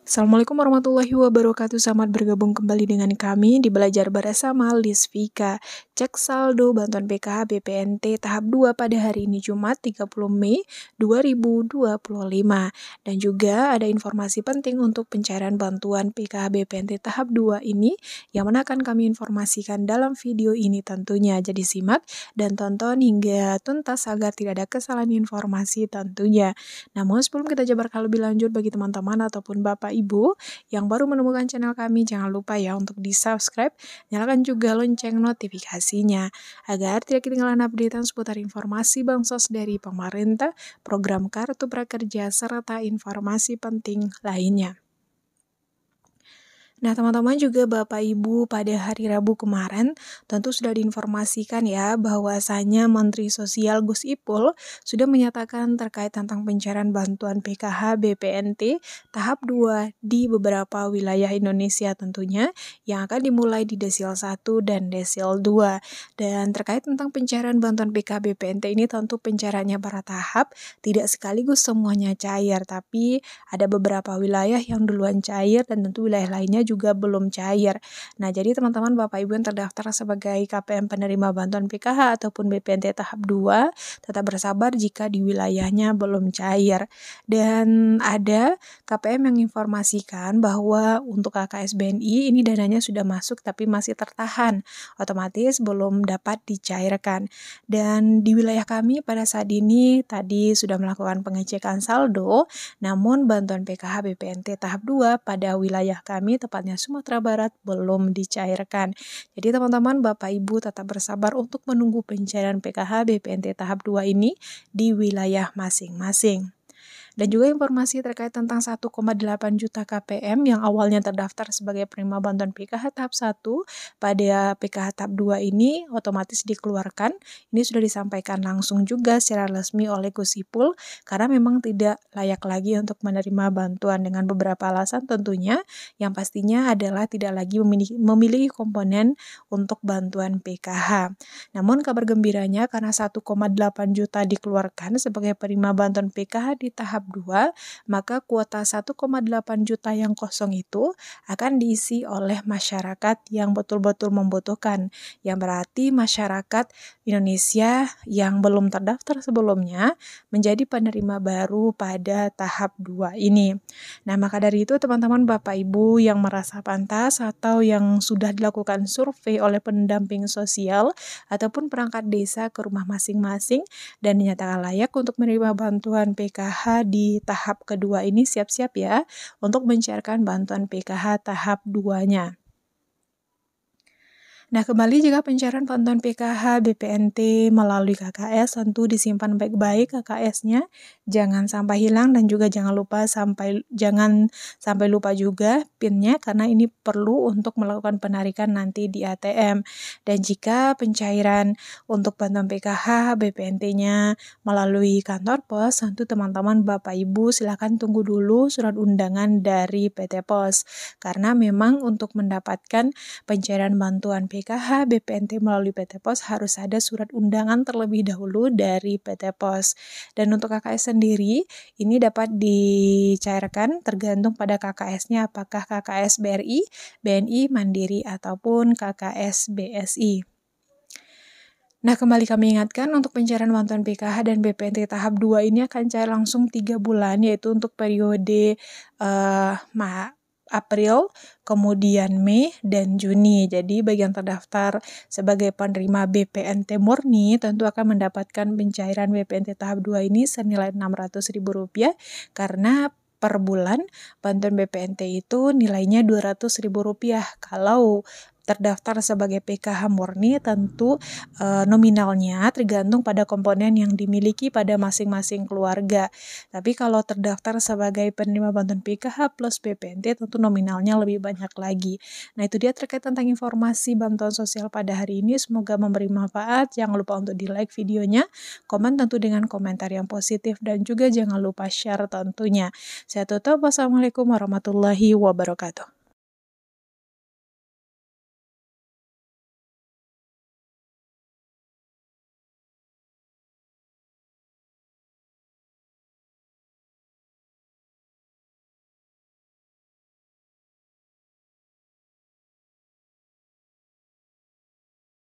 Assalamualaikum warahmatullahi wabarakatuh. Selamat bergabung kembali dengan kami di Belajar Bersama Lisvika. Cek saldo bantuan PKH BPNT tahap 2 pada hari ini Jumat 30 Mei 2025. Dan juga ada informasi penting untuk pencairan bantuan PKH BPNT tahap 2 ini yang mana akan kami informasikan dalam video ini tentunya. Jadi simak dan tonton hingga tuntas agar tidak ada kesalahan informasi tentunya. Namun sebelum kita jabarkan lebih lanjut bagi teman-teman ataupun Bapak Ibu yang baru menemukan channel kami, jangan lupa ya untuk di-subscribe, nyalakan juga lonceng notifikasinya agar tidak ketinggalan updatean seputar informasi bansos dari pemerintah, program Kartu Prakerja, serta informasi penting lainnya. Nah, teman-teman juga Bapak Ibu pada hari Rabu kemarin tentu sudah diinformasikan ya bahwasanya Menteri Sosial Gus Ipul sudah menyatakan terkait tentang pencairan bantuan PKH BPNT tahap 2 di beberapa wilayah Indonesia tentunya yang akan dimulai di Desil 1 dan Desil 2. Dan terkait tentang pencairan bantuan PKH BPNT ini tentu pencairannya bertahap, tidak sekaligus semuanya cair, tapi ada beberapa wilayah yang duluan cair dan tentu wilayah lainnya juga belum cair. Nah, jadi teman-teman Bapak Ibu yang terdaftar sebagai KPM penerima bantuan PKH ataupun BPNT tahap 2, tetap bersabar jika di wilayahnya belum cair. Dan ada KPM yang informasikan bahwa untuk KKS BNI ini dananya sudah masuk tapi masih tertahan, otomatis belum dapat dicairkan. Dan di wilayah kami pada saat ini tadi sudah melakukan pengecekan saldo, namun bantuan PKH BPNT tahap 2 pada wilayah kami, tepatnya Sumatera Barat, belum dicairkan. Jadi teman-teman Bapak Ibu tetap bersabar untuk menunggu pencairan PKH BPNT tahap 2 ini di wilayah masing-masing. Dan juga informasi terkait tentang 1,8 juta KPM yang awalnya terdaftar sebagai penerima bantuan PKH tahap 1 pada PKH tahap 2 ini otomatis dikeluarkan. Ini sudah disampaikan langsung juga secara resmi oleh Gus Ipul karena memang tidak layak lagi untuk menerima bantuan dengan beberapa alasan tentunya. Yang pastinya adalah tidak lagi memiliki komponen untuk bantuan PKH. Namun kabar gembiranya karena 1,8 juta dikeluarkan sebagai penerima bantuan PKH di tahap 2, maka kuota 1,8 juta yang kosong itu akan diisi oleh masyarakat yang betul-betul membutuhkan. Yang berarti masyarakat Indonesia yang belum terdaftar sebelumnya menjadi penerima baru pada tahap 2 ini. Nah, maka dari itu teman-teman Bapak Ibu yang merasa pantas atau yang sudah dilakukan survei oleh pendamping sosial ataupun perangkat desa ke rumah masing-masing dan dinyatakan layak untuk menerima bantuan PKH di tahap kedua ini, siap-siap ya untuk mencairkan bantuan PKH tahap 2-nya. Nah, kembali jika pencairan bantuan PKH BPNT melalui KKS tentu disimpan baik-baik KKS-nya, jangan sampai hilang dan juga jangan sampai lupa juga PIN-nya karena ini perlu untuk melakukan penarikan nanti di ATM. Dan jika pencairan untuk bantuan PKH BPNT-nya melalui kantor pos, tentu teman-teman Bapak Ibu silakan tunggu dulu surat undangan dari PT Pos karena memang untuk mendapatkan pencairan bantuan PKH BPNT melalui PT Pos harus ada surat undangan terlebih dahulu dari PT Pos. Dan untuk KKS sendiri ini dapat dicairkan tergantung pada KKS-nya apakah KKS BRI, BNI, Mandiri ataupun KKS BSI. Nah, kembali kami ingatkan untuk pencairan bantuan PKH dan BPNT tahap 2 ini akan cair langsung 3 bulan yaitu untuk periode April, kemudian Mei, dan Juni. Jadi bagi yang terdaftar sebagai penerima BPNT murni tentu akan mendapatkan pencairan BPNT tahap 2 ini senilai Rp600.000 karena per bulan bantuan BPNT itu nilainya Rp200.000. Kalau terdaftar sebagai PKH murni tentu nominalnya tergantung pada komponen yang dimiliki pada masing-masing keluarga. Tapi kalau terdaftar sebagai penerima bantuan PKH plus BPNT tentu nominalnya lebih banyak lagi. Nah, itu dia terkait tentang informasi bantuan sosial pada hari ini. Semoga memberi manfaat. Jangan lupa untuk di-like videonya, komen tentu dengan komentar yang positif dan juga jangan lupa share tentunya. Saya tutup. Wassalamualaikum warahmatullahi wabarakatuh.